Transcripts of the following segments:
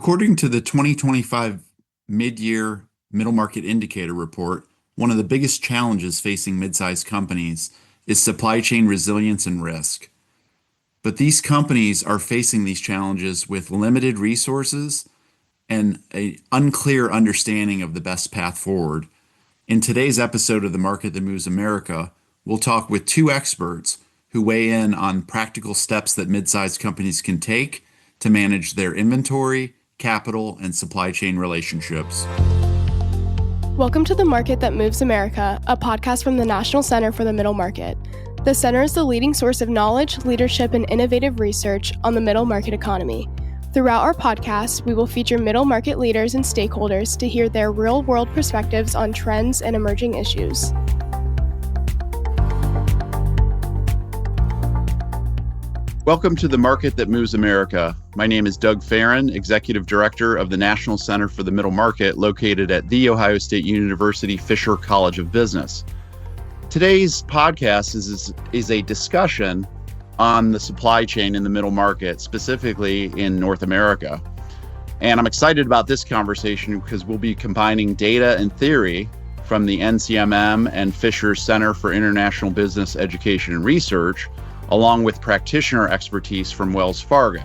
According to the 2025 Mid-Year Middle Market Indicator Report, one of the biggest challenges facing mid-sized companies is supply chain resilience and risk. But these companies are facing these challenges with limited resources and an unclear understanding of the best path forward. In today's episode of The Market That Moves America, we'll talk with two experts who weigh in on practical steps that mid-sized companies can take to manage their inventory, capital, and supply chain relationships. Welcome to The Market That Moves America, a podcast from the National Center for the Middle Market. The center is the leading source of knowledge, leadership, and innovative research on the middle market economy. Throughout our podcast, we will feature middle market leaders and stakeholders to hear their real-world perspectives on trends and emerging issues. Welcome to The Market That Moves America. My name is Doug Farron, Executive Director of the National Center for the Middle Market, located at The Ohio State University Fisher College of Business. Today's podcast is a discussion on the supply chain in the middle market, specifically in North America. And I'm excited about this conversation because we'll be combining data and theory from the NCMM and Fisher Center for International Business Education and Research, along with practitioner expertise from Wells Fargo.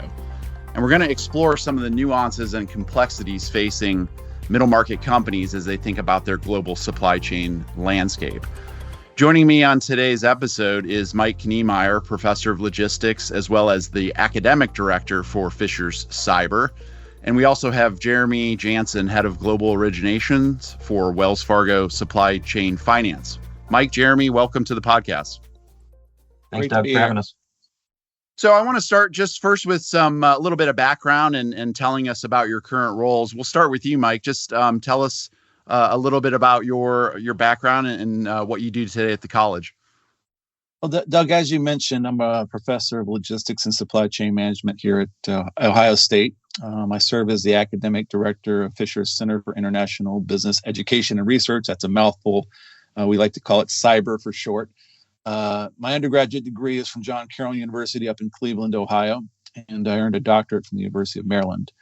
And we're going to explore some of the nuances and complexities facing middle market companies as they think about their global supply chain landscape. Joining me on today's episode is Mike Knemeyer, Professor of Logistics, as well as the Academic Director for Fisher's Cyber. And we also have Jeremy Jansen, Head of Global Originations for Wells Fargo Supply Chain Finance. Mike, Jeremy, welcome to the podcast. Thanks, Doug, for having us. So I want to start just first with some little bit of background and telling us about your current roles. We'll start with you, Mike. Just tell us a little bit about your background and what you do today at the college. Well, Doug, as you mentioned, I'm a professor of logistics and supply chain management here at Ohio State. I serve as the academic director of Fisher's Center for International Business Education and Research. That's a mouthful. We like to call it cyber for short. My undergraduate degree is from John Carroll University up in Cleveland, Ohio, and I earned a doctorate from the University of Maryland.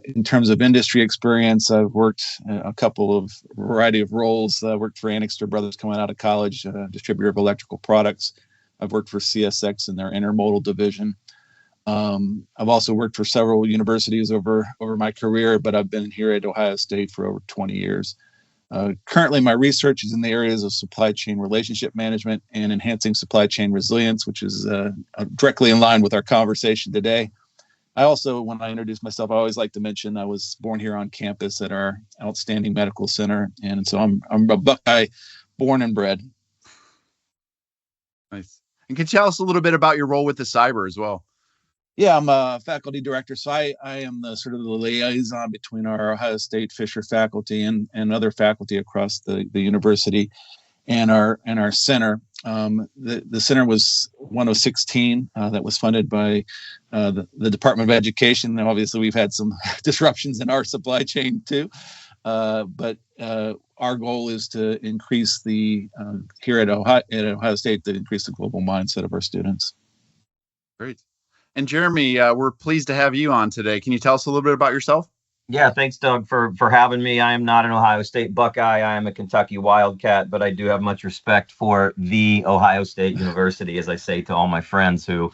In terms of industry experience, I've worked a variety of roles. I worked for Annixter Brothers coming out of college, distributor of electrical products. I've worked for CSX in their intermodal division. I've also worked for several universities over my career, but I've been here at Ohio State for over 20 years. Currently, my research is in the areas of supply chain relationship management and enhancing supply chain resilience, which is directly in line with our conversation today. I also, when I introduce myself, I always like to mention I was born here on campus at our outstanding medical center, and so I'm a Buckeye born and bred. Nice. And can you tell us a little bit about your role with the cyber as well? Yeah, I'm a faculty director, so I am the sort of the liaison between our Ohio State Fisher faculty and other faculty across the university and our center. The center was one of 16 that was funded by the Department of Education. Now, obviously, we've had some disruptions in our supply chain too, but our goal is to increase here at Ohio State, to increase the global mindset of our students. Great. And Jeremy, we're pleased to have you on today. Can you tell us a little bit about yourself? Yeah, thanks, Doug, for having me. I am not an Ohio State Buckeye. I am a Kentucky Wildcat, but I do have much respect for the Ohio State University, as I say to all my friends who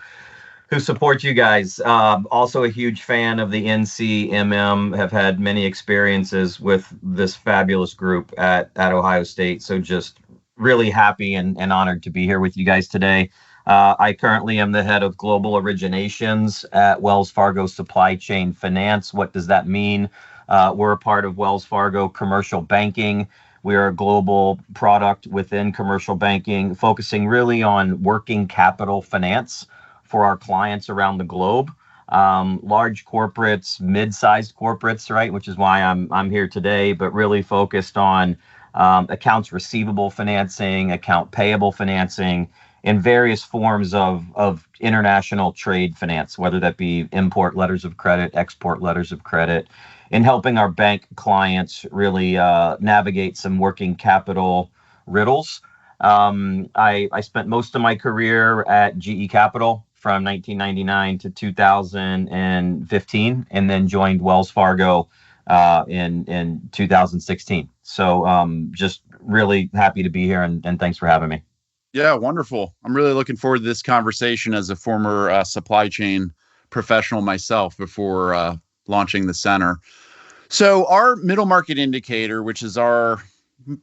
support you guys. Also a huge fan of the NCMM, have had many experiences with this fabulous group at Ohio State. So just really happy and honored to be here with you guys today. I currently am the head of Global Originations at Wells Fargo Supply Chain Finance. What does that mean? We're a part of Wells Fargo Commercial Banking. We are a global product within commercial banking, focusing really on working capital finance for our clients around the globe. Large corporates, mid-sized corporates, right? Which is why I'm here today, but really focused on accounts receivable financing, account payable financing, in various forms of international trade finance, whether that be import letters of credit, export letters of credit, in helping our bank clients really navigate some working capital riddles. I spent most of my career at GE Capital, from 1999 to 2015, and then joined Wells Fargo in 2016. So just really happy to be here, and thanks for having me. Yeah, wonderful. I'm really looking forward to this conversation as a former supply chain professional myself before launching the center. So our middle market indicator, which is our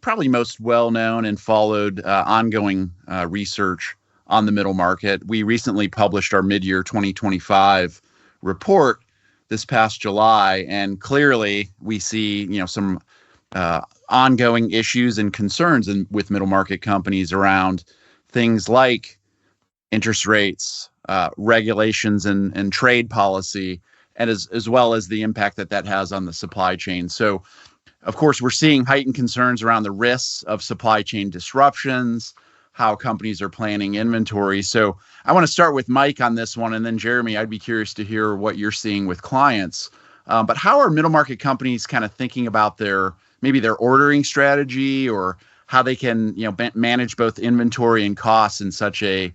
probably most well-known and followed ongoing research on the middle market, we recently published our mid-year 2025 report this past July, and clearly we see some ongoing issues and concerns with middle market companies around things like interest rates, regulations, and trade policy, and as well as the impact that has on the supply chain. So, of course, we're seeing heightened concerns around the risks of supply chain disruptions, how companies are planning inventory. So I want to start with Mike on this one, and then Jeremy, I'd be curious to hear what you're seeing with clients. But how are middle market companies kind of thinking about their ordering strategy, or how they can manage both inventory and costs in such a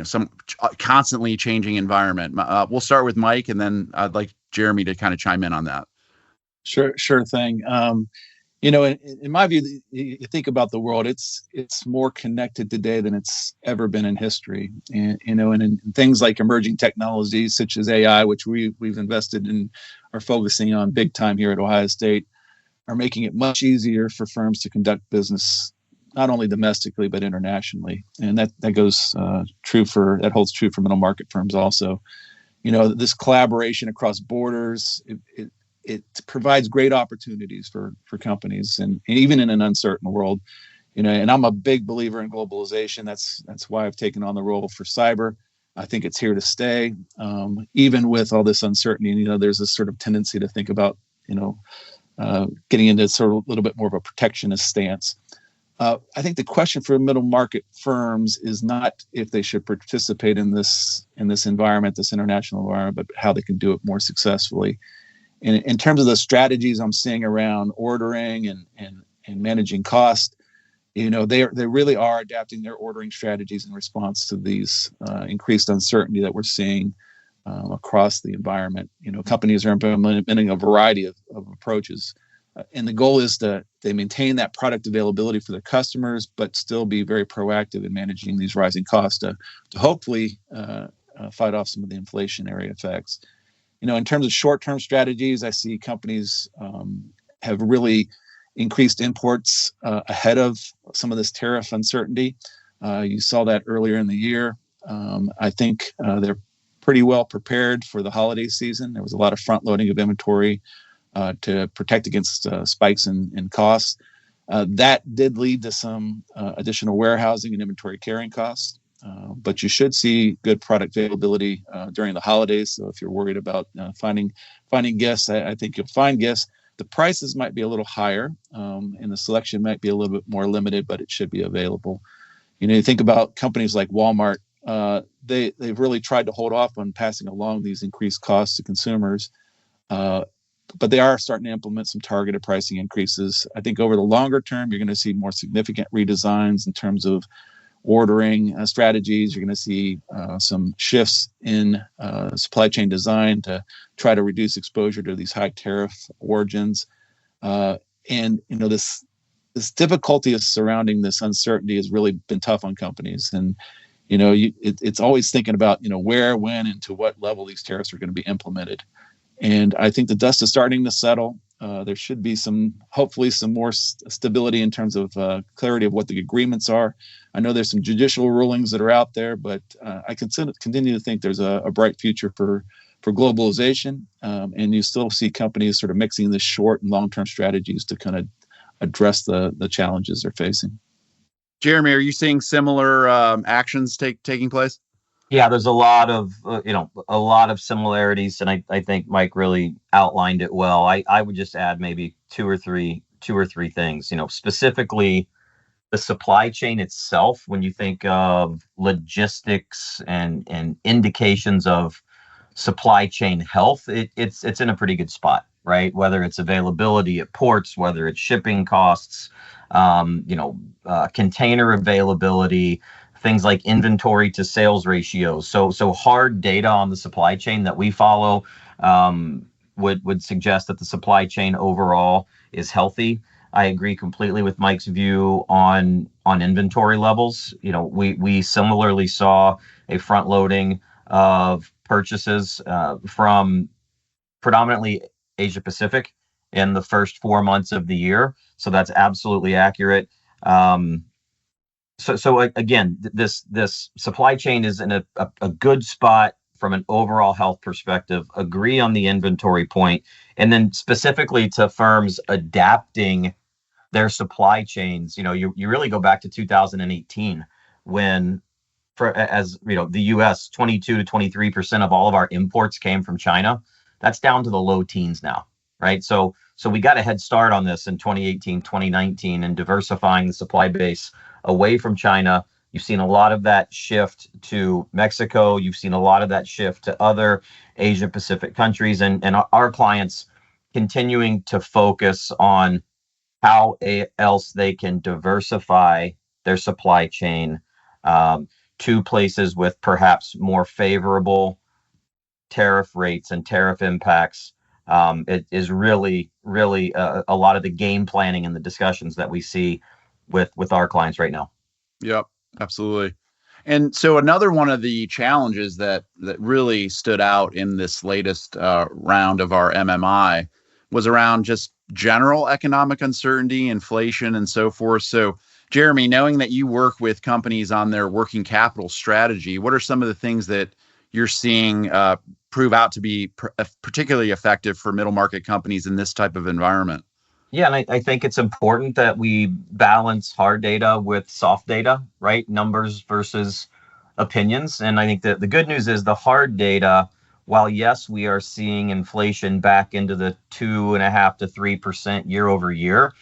some constantly changing environment? We'll start with Mike, and then I'd like Jeremy to kind of chime in on that. Sure thing. In my view, you think about the world, it's more connected today than it's ever been in history. And in things like emerging technologies such as AI, which we've invested in, are focusing on big time here at Ohio State, are making it much easier for firms to conduct business, not only domestically but internationally. And that holds true for middle market firms also. This collaboration across borders, it provides great opportunities for companies, and even in an uncertain world. And I'm a big believer in globalization. That's why I've taken on the role for cyber. I think it's here to stay. Even with all this uncertainty, there's this sort of tendency to think about, getting into sort of a little bit more of a protectionist stance. I think the question for middle market firms is not if they should participate in this environment, this international environment, but how they can do it more successfully. In terms of the strategies I'm seeing around ordering and managing cost, they really are adapting their ordering strategies in response to these increased uncertainty that we're seeing across the environment. Companies are implementing a variety of approaches, and the goal is they maintain that product availability for their customers, but still be very proactive in managing these rising costs to hopefully fight off some of the inflationary effects. In terms of short-term strategies, I see companies have really increased imports ahead of some of this tariff uncertainty. You saw that earlier in the year. I think they're pretty well prepared for the holiday season. There was a lot of front-loading of inventory to protect against spikes in costs. That did lead to some additional warehousing and inventory carrying costs. But you should see good product availability during the holidays. So if you're worried about finding gifts, I think you'll find gifts. The prices might be a little higher, and the selection might be a little bit more limited, but it should be available. You think about companies like Walmart. They've really tried to hold off on passing along these increased costs to consumers, but they are starting to implement some targeted pricing increases. I think over the longer term, you're going to see more significant redesigns in terms of ordering strategies. You're going to see some shifts in supply chain design to try to reduce exposure to these high tariff origins. And this difficulty surrounding this uncertainty has really been tough on companies. And it's always thinking about where, when, and to what level these tariffs are going to be implemented. And I think the dust is starting to settle. There should be hopefully some more stability in terms of clarity of what the agreements are. I know there's some judicial rulings that are out there, but I continue to think there's a bright future for globalization. And you still see companies sort of mixing the short and long-term strategies to kind of address the challenges they're facing. Jeremy, are you seeing similar actions taking place? Yeah, there's a lot of similarities, and I think Mike really outlined it well. I would just add maybe two or three things. Specifically the supply chain itself. When you think of logistics and indications of supply chain health, it's in a pretty good spot, right? Whether it's availability at ports, whether it's shipping costs, container availability, things like inventory to sales ratios. So hard data on the supply chain that we follow would suggest that the supply chain overall is healthy. I agree completely with Mike's view on inventory levels. We similarly saw a front loading of purchases from predominantly Asia Pacific in the first 4 months of the year. So that's absolutely accurate. So again, this supply chain is in a good spot from an overall health perspective. Agree on the inventory point, and then specifically to firms adapting their supply chains. You really go back to 2018 when, the U.S. 22 to 23% of all of our imports came from China. That's down to the low teens now, right? So we got a head start on this in 2018, 2019, and diversifying the supply base away from China. You've seen a lot of that shift to Mexico. You've seen a lot of that shift to other Asia Pacific countries, and our clients continuing to focus on how else they can diversify their supply chain to places with perhaps more favorable tariff rates and tariff impacts. It is really a lot of the game planning and the discussions that we see with our clients right now. Yep, absolutely. And so another one of the challenges that really stood out in this latest round of our MMI was around just general economic uncertainty, inflation, and so forth. So, Jeremy, knowing that you work with companies on their working capital strategy, what are some of the things that you're seeing prove out to be particularly effective for middle market companies in this type of environment? Yeah, and I think it's important that we balance hard data with soft data, right? Numbers versus opinions. And I think that the good news is the hard data, while yes, we are seeing inflation back into the 2.5% to 3% year over year,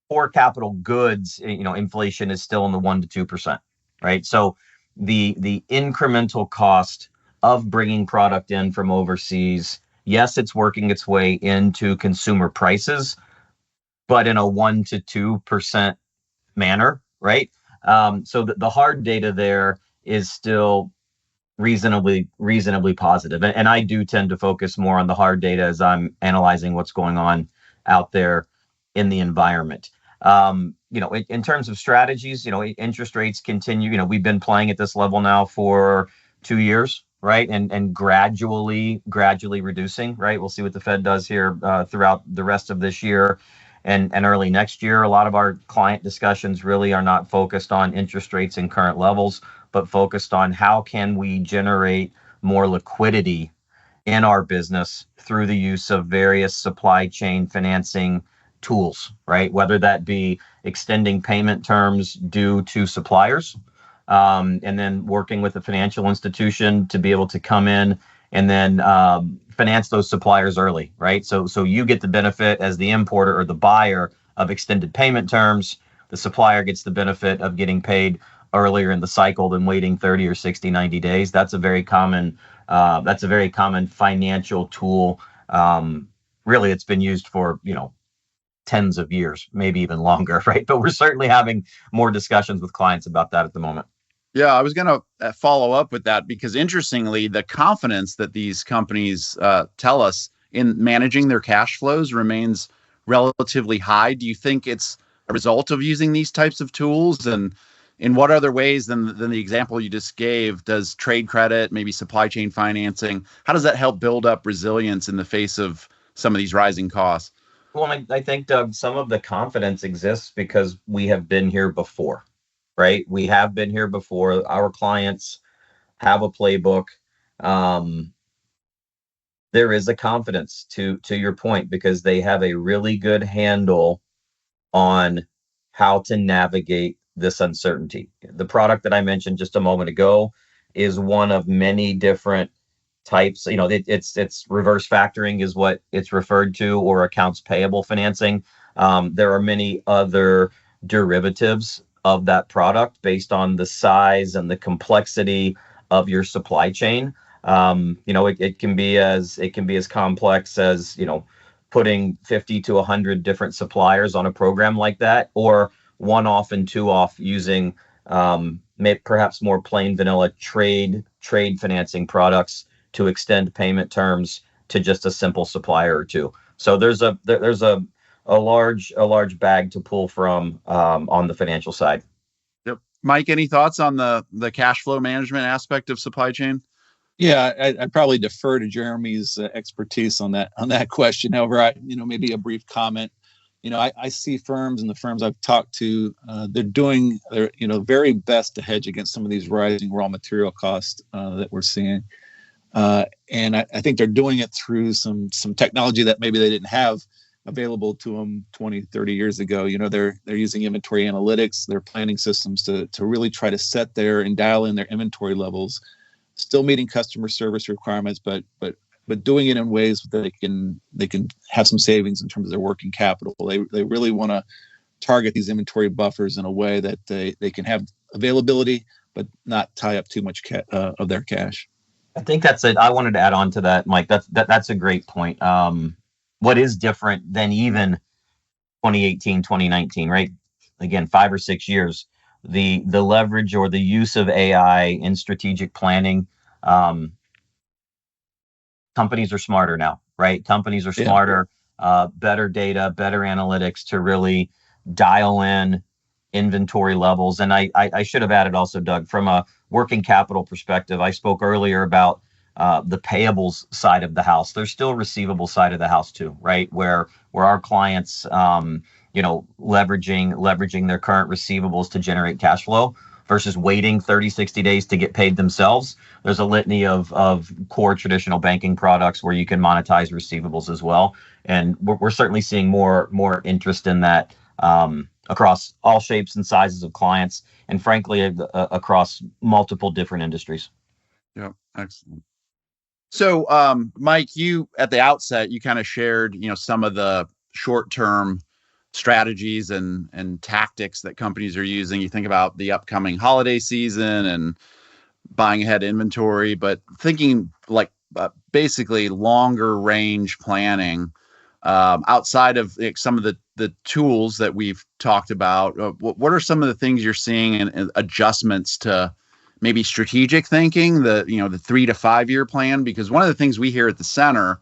for capital goods, inflation is still in the 1% to 2%, right? So the incremental cost of bringing product in from overseas, yes, it's working its way into consumer prices, but in a 1% to 2% manner, right? So the hard data there is still reasonably positive. And I do tend to focus more on the hard data as I'm analyzing what's going on out there in the environment. In terms of strategies, interest rates continue. We've been playing at this level now for 2 years, right? And gradually reducing, right? We'll see what the Fed does here throughout the rest of this year and early next year. A lot of our client discussions really are not focused on interest rates and current levels, but focused on how can we generate more liquidity in our business through the use of various supply chain financing tools, right? Whether that be extending payment terms due to suppliers, and then working with a financial institution to be able to come in and then finance those suppliers early, right? So you get the benefit as the importer or the buyer of extended payment terms. The supplier gets the benefit of getting paid earlier in the cycle than waiting 30 or 60, 90 days. That's a very common financial tool. Really, it's been used for, tens of years, maybe even longer, right? But we're certainly having more discussions with clients about that at the moment. Yeah, I was going to follow up with that because interestingly, the confidence that these companies tell us in managing their cash flows remains relatively high. Do you think it's a result of using these types of tools? And in what other ways than the example you just gave does trade credit, maybe supply chain financing, how does that help build up resilience in the face of some of these rising costs? Well, I think, Doug, some of the confidence exists because we have been here before, right? We have been here before. Our clients have a playbook. There is a confidence to your point because they have a really good handle on how to navigate this uncertainty. The product that I mentioned just a moment ago is one of many different types. It's reverse factoring is what it's referred to, or accounts payable financing. There are many other derivatives of that product based on the size and the complexity of your supply chain. It can be as complex as putting 50 to 100 different suppliers on a program like that, or one off and two off using perhaps more plain vanilla trade financing products to extend payment terms to just a simple supplier or two. So there's a large bag to pull from on the financial side. Yep. Mike, any thoughts on the cash flow management aspect of supply chain? Yeah, I'd probably defer to Jeremy's expertise on that question. However, maybe a brief comment. I see firms, and the firms I've talked to, they're doing their very best to hedge against some of these rising raw material costs that we're seeing, and I think they're doing it through some technology that maybe they didn't have available to them 20, 30 years ago. They're using inventory analytics, their planning systems to really try to set their and dial in their inventory levels, still meeting customer service requirements, but doing it in ways that they can have some savings in terms of their working capital. They really want to target these inventory buffers in a way that they can have availability, but not tie up too much of their cash. I think that's it. I wanted to add on to that, Mike. That's a great point. What is different than even 2018, 2019, right? Again, 5 or 6 years. The leverage or the use of AI in strategic planning. Companies are smarter now, right? Companies are smarter, better data, better analytics to really dial in inventory levels. And I should have added also, Doug, from a working capital perspective, I spoke earlier about the payables side of the house. There's still receivable side of the house too, right? Where our clients, leveraging their current receivables to generate cash flow versus waiting 30, 60 days to get paid themselves. There's a litany of core traditional banking products where you can monetize receivables as well. And we're certainly seeing more interest in that across all shapes and sizes of clients, and frankly, across multiple different industries. Yeah, excellent. So, Mike, you at the outset, you kind of shared, some of the short-term strategies and tactics that companies are using. You think about the upcoming holiday season and buying ahead inventory, but thinking like basically longer range planning outside of some of the tools that we've talked about. What are some of the things you're seeing in adjustments to maybe strategic thinking, the 3 to 5 year plan? Because one of the things we hear at the center,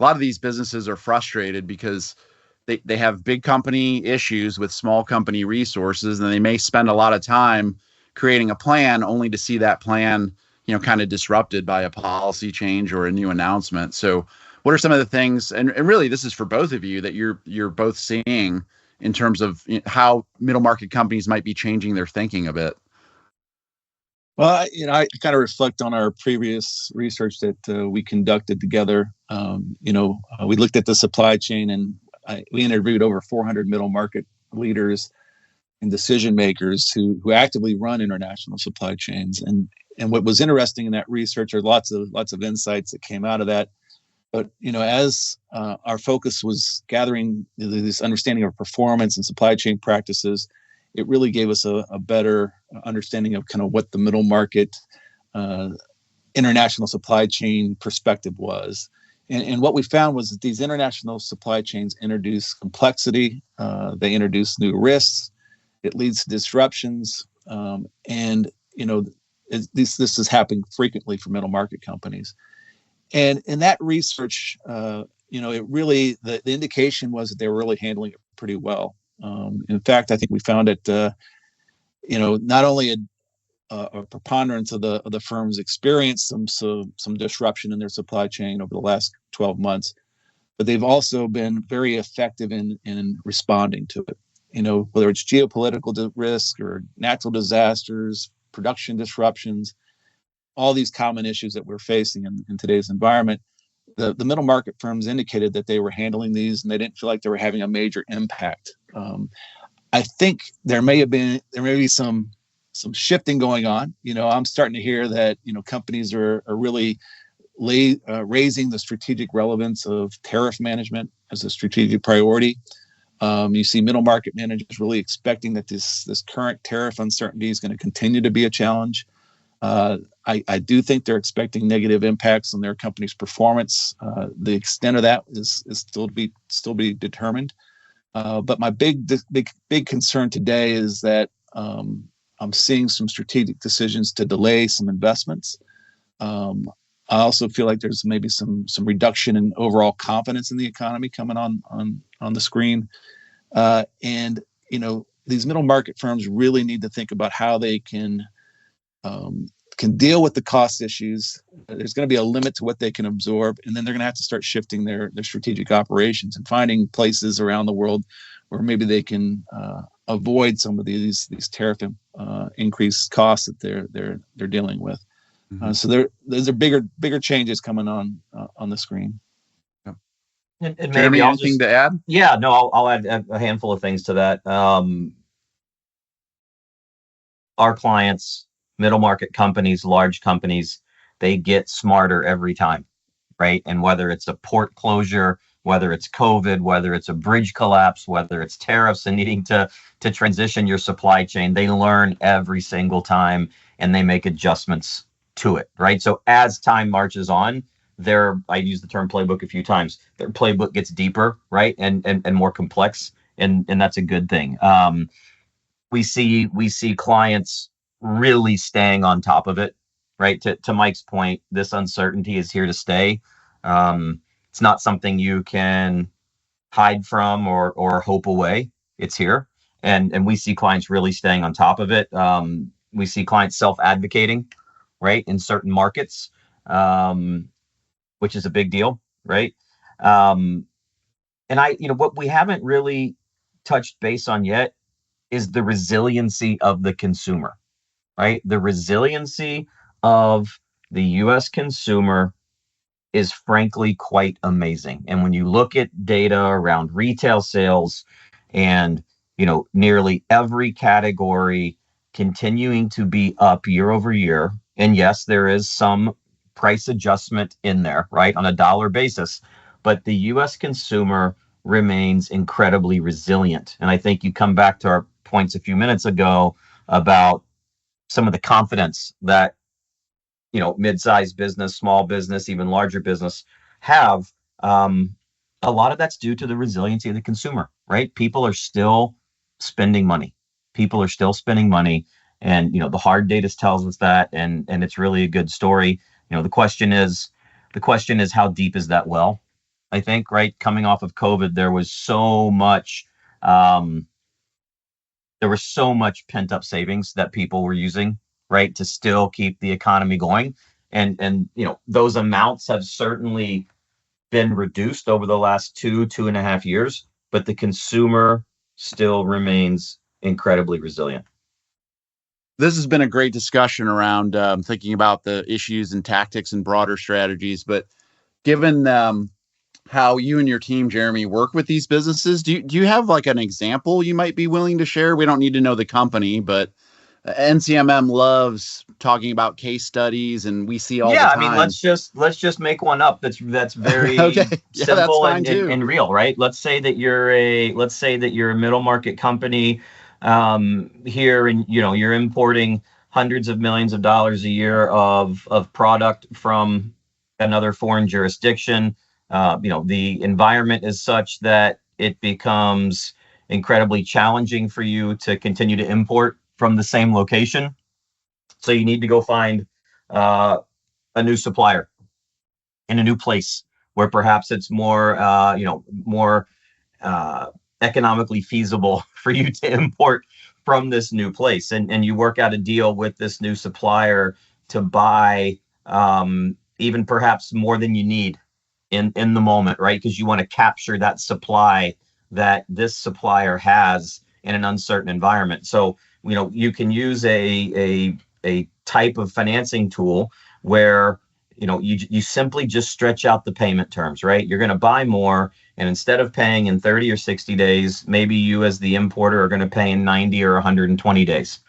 a lot of these businesses are frustrated because they have big company issues with small company resources, and they may spend a lot of time creating a plan only to see that plan, kind of disrupted by a policy change or a new announcement. So what are some of the things, and really this is for both of you, that you're both seeing in terms of how middle market companies might be changing their thinking a bit? Well, I kind of reflect on our previous research that we conducted together. We looked at the supply chain, and we interviewed over 400 middle market leaders and decision makers who actively run international supply chains. And what was interesting in that research are lots of insights that came out of that. But as our focus was gathering this understanding of performance and supply chain practices, it really gave us a better understanding of kind of what the middle market international supply chain perspective was. And what we found was that these international supply chains introduce complexity, they introduce new risks, it leads to disruptions, and this has happened frequently for middle market companies. And in that research, it really the indication was that they were really handling it pretty well. In fact, I think we found that not only a preponderance of the firms experienced some disruption in their supply chain over the last 12 months, but they've also been very effective in responding to it. Whether it's geopolitical risk or natural disasters, production disruptions, all these common issues that we're facing in today's environment, the middle market firms indicated that they were handling these and they didn't feel like they were having a major impact. I think there may be some shifting going on. I'm starting to hear that companies are really raising the strategic relevance of tariff management as a strategic priority. You see middle market managers really expecting that this current tariff uncertainty is going to continue to be a challenge. I do think they're expecting negative impacts on their company's performance. The extent of that is still to be determined. But my big concern today is that I'm seeing some strategic decisions to delay some investments. I also feel like there's maybe some reduction in overall confidence in the economy coming on the screen. And these middle market firms really need to think about how they can deal with the cost issues. There's going to be a limit to what they can absorb, and then they're going to have to start shifting their strategic operations and finding places around the world where maybe they can avoid some of these tariff increased costs that they're dealing with. Mm-hmm. So those are bigger changes coming on the screen. And Jeremy, anything to add? Yeah, no, I'll add a handful of things to that. Our clients, middle market companies, large companies, they get smarter every time, right? And whether it's a port closure, whether it's COVID, whether it's a bridge collapse, whether it's tariffs and needing to transition your supply chain, they learn every single time and they make adjustments to it, right? So as time marches on, I use the term playbook a few times, their playbook gets deeper, right? And more complex. And that's a good thing. We see clients really staying on top of it, right? To Mike's point, this uncertainty is here to stay. It's not something you can hide from or hope away. It's here, and we see clients really staying on top of it. We see clients self-advocating, right, in certain markets, which is a big deal, right? And what we haven't really touched base on yet is the resiliency of the consumer, right? The resiliency of the U.S. consumer is frankly quite amazing. And when you look at data around retail sales and, nearly every category continuing to be up year over year, and yes, there is some price adjustment in there, right, on a dollar basis, but the U.S. consumer remains incredibly resilient. And I think you come back to our points a few minutes ago about some of the confidence that mid-sized business, small business, even larger business have. A lot of that's due to the resiliency of the consumer, right? People are still spending money. And the hard data tells us that, and it's really a good story. The question is how deep is that well? I think, right, coming off of COVID, there was so much pent up savings that people were using, right, to still keep the economy going. And those amounts have certainly been reduced over the last 2.5 years, but the consumer still remains incredibly resilient. This has been a great discussion around thinking about the issues and tactics and broader strategies. But given how you and your team, Jeremy, work with these businesses, do you have like an example you might be willing to share? We don't need to know the company, but NCMM loves talking about case studies, and we see all the time. Yeah, I mean, let's just make one up that's very okay. Yeah, simple and real, right? Let's say that you're a middle market company here, and you're importing hundreds of millions of dollars a year of product from another foreign jurisdiction. The environment is such that it becomes incredibly challenging for you to continue to import from the same location. So you need to go find a new supplier in a new place where perhaps it's more economically feasible for you to import from this new place. And you work out a deal with this new supplier to buy even perhaps more than you need in the moment, right? Because you want to capture that supply that this supplier has in an uncertain environment. So, you can use a type of financing tool where, you simply just stretch out the payment terms, right? You're going to buy more, and instead of paying in 30 or 60 days, maybe you as the importer are going to pay in 90 or 120 days.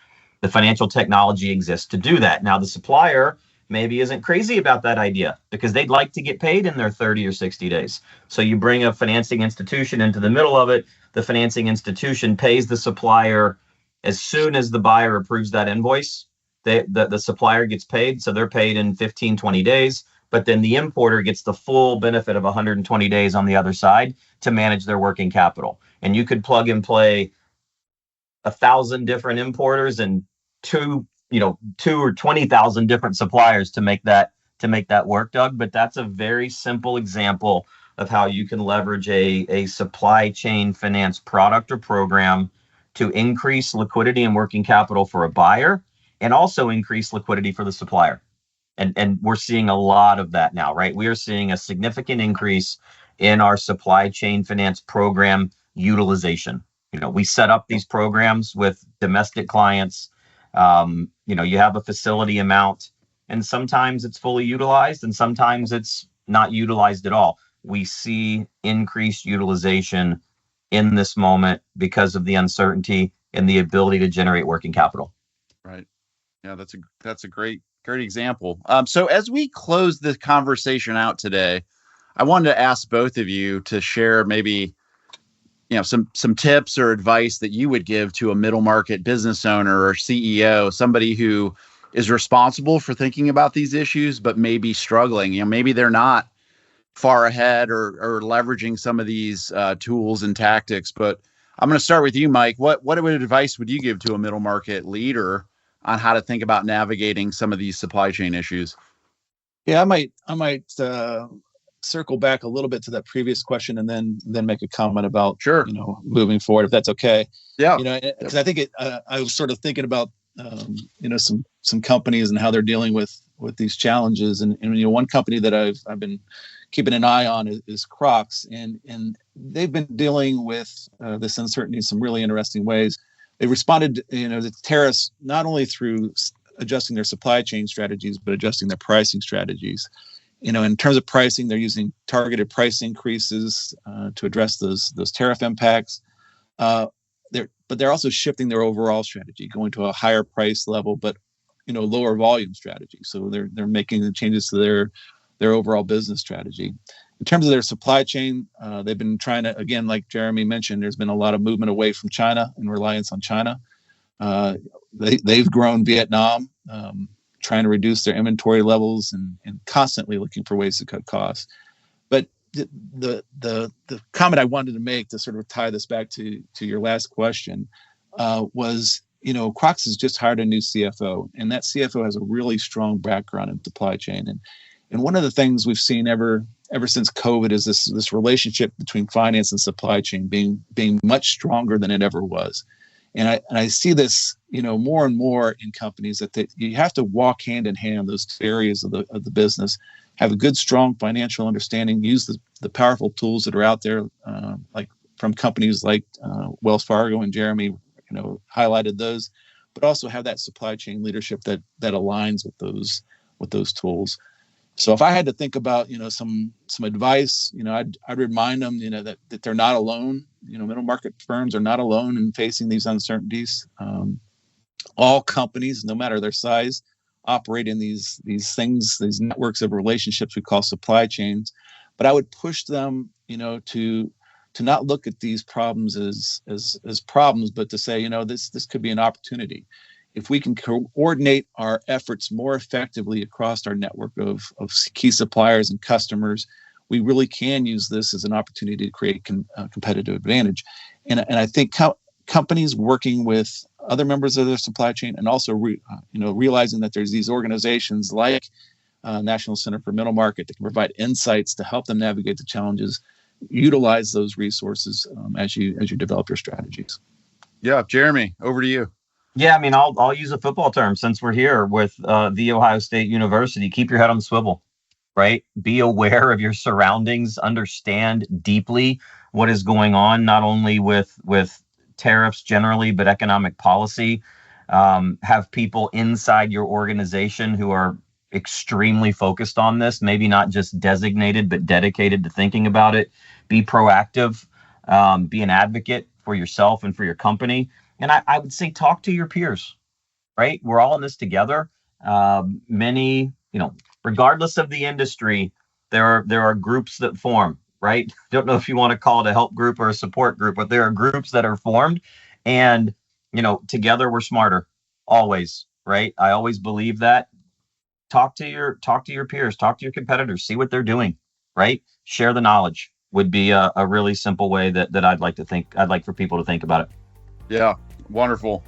The financial technology exists to do that. Now, the supplier maybe isn't crazy about that idea because they'd like to get paid in their 30 or 60 days. So you bring a financing institution into the middle of it. The financing institution pays the supplier as soon as the buyer approves that invoice. The supplier gets paid. So they're paid in 15, 20 days. but then the importer gets the full benefit of 120 days on the other side to manage their working capital. And you could plug and play 1,000 different importers and two or 20,000 different suppliers to make that work, Doug. But that's a very simple example of how you can leverage a supply chain finance product or program to increase liquidity and working capital for a buyer and also increase liquidity for the supplier. And we're seeing a lot of that now, right? We are seeing a significant increase in our supply chain finance program utilization. We set up these programs with domestic clients. You have a facility amount, and sometimes it's fully utilized and sometimes it's not utilized at all. We see increased utilization in this moment because of the uncertainty and the ability to generate working capital. Right. Yeah, that's a great example. So as we close the conversation out today, I wanted to ask both of you to share maybe some tips or advice that you would give to a middle market business owner or CEO, somebody who is responsible for thinking about these issues, but maybe struggling. Maybe they're not far ahead or leveraging some of these tools and tactics. But I'm going to start with you, Mike. What advice would you give to a middle market leader on how to think about navigating some of these supply chain issues? Yeah, I might circle back a little bit to that previous question and then make a comment about moving forward, if that's okay. Yeah. Because I think I was sort of thinking about some companies and how they're dealing with these challenges, and one company that I've been keeping an eye on is Crocs, and they've been dealing with this uncertainty in some really interesting ways. They responded, to tariffs not only through adjusting their supply chain strategies, but adjusting their pricing strategies. In terms of pricing, they're using targeted price increases to address those tariff impacts. But they're also shifting their overall strategy, going to a higher price level, but lower volume strategy. So they're making the changes to their overall business strategy. In terms of their supply chain, they've been trying to, again, like Jeremy mentioned, there's been a lot of movement away from China and reliance on China. They've grown Vietnam, trying to reduce their inventory levels and constantly looking for ways to cut costs. But the comment I wanted to make to sort of tie this back to your last question was, Crocs has just hired a new CFO, and that CFO has a really strong background in supply chain. And one of the things we've seen ever since COVID is this relationship between finance and supply chain being much stronger than it ever was. And I see this, more and more in companies that you have to walk hand in hand those two areas of the business, have a good, strong financial understanding, use the powerful tools that are out there, like from companies like Wells Fargo, and Jeremy, highlighted those, but also have that supply chain leadership that aligns with those tools. So if I had to think about, some advice, I'd remind them, that they're not alone. Middle market firms are not alone in facing these uncertainties. All companies, no matter their size, operate in these things, these networks of relationships we call supply chains. But I would push them, to not look at these problems as problems, but to say, this could be an opportunity. If we can coordinate our efforts more effectively across our network of key suppliers and customers, we really can use this as an opportunity to create competitive advantage. And I think companies working with other members of their supply chain, and also realizing that there's these organizations like National Center for Middle Market that can provide insights to help them navigate the challenges, utilize those resources as you develop your strategies. Yeah, Jeremy, over to you. Yeah, I'll use a football term since we're here with The Ohio State University. Keep your head on the swivel, right? Be aware of your surroundings. Understand deeply what is going on, not only with tariffs generally, but economic policy. Have people inside your organization who are extremely focused on this, maybe not just designated, but dedicated to thinking about it. Be proactive. Be an advocate for yourself and for your company. And I would say talk to your peers, right? We're all in this together. Many, regardless of the industry, there are groups that form, right? Don't know if you want to call it a help group or a support group, but there are groups that are formed, and, together we're smarter, always, right? I always believe that. talk to your peers, talk to your competitors, see what they're doing, right? Share the knowledge would be a really simple way that I'd like for people to think about it. Yeah, wonderful.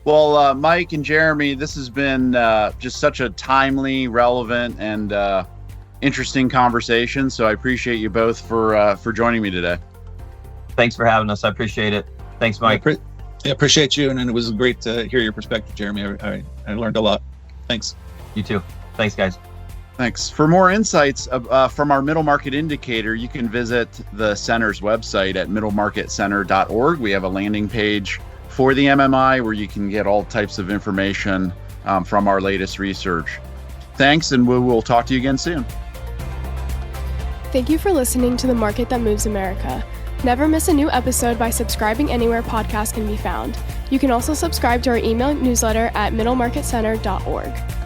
Well, Mike and Jeremy, this has been just such a timely, relevant, and interesting conversation. So I appreciate you both for joining me today. Thanks for having us. I appreciate it. Thanks, Mike. I appreciate you, and it was great to hear your perspective, Jeremy. I learned a lot. Thanks. You too. Thanks, guys. Thanks. For more insights from our Middle Market Indicator, you can visit the center's website at middlemarketcenter.org. We have a landing page for the MMI where you can get all types of information from our latest research. Thanks, and we will talk to you again soon. Thank you for listening to The Market That Moves America. Never miss a new episode by subscribing anywhere podcasts can be found. You can also subscribe to our email newsletter at middlemarketcenter.org.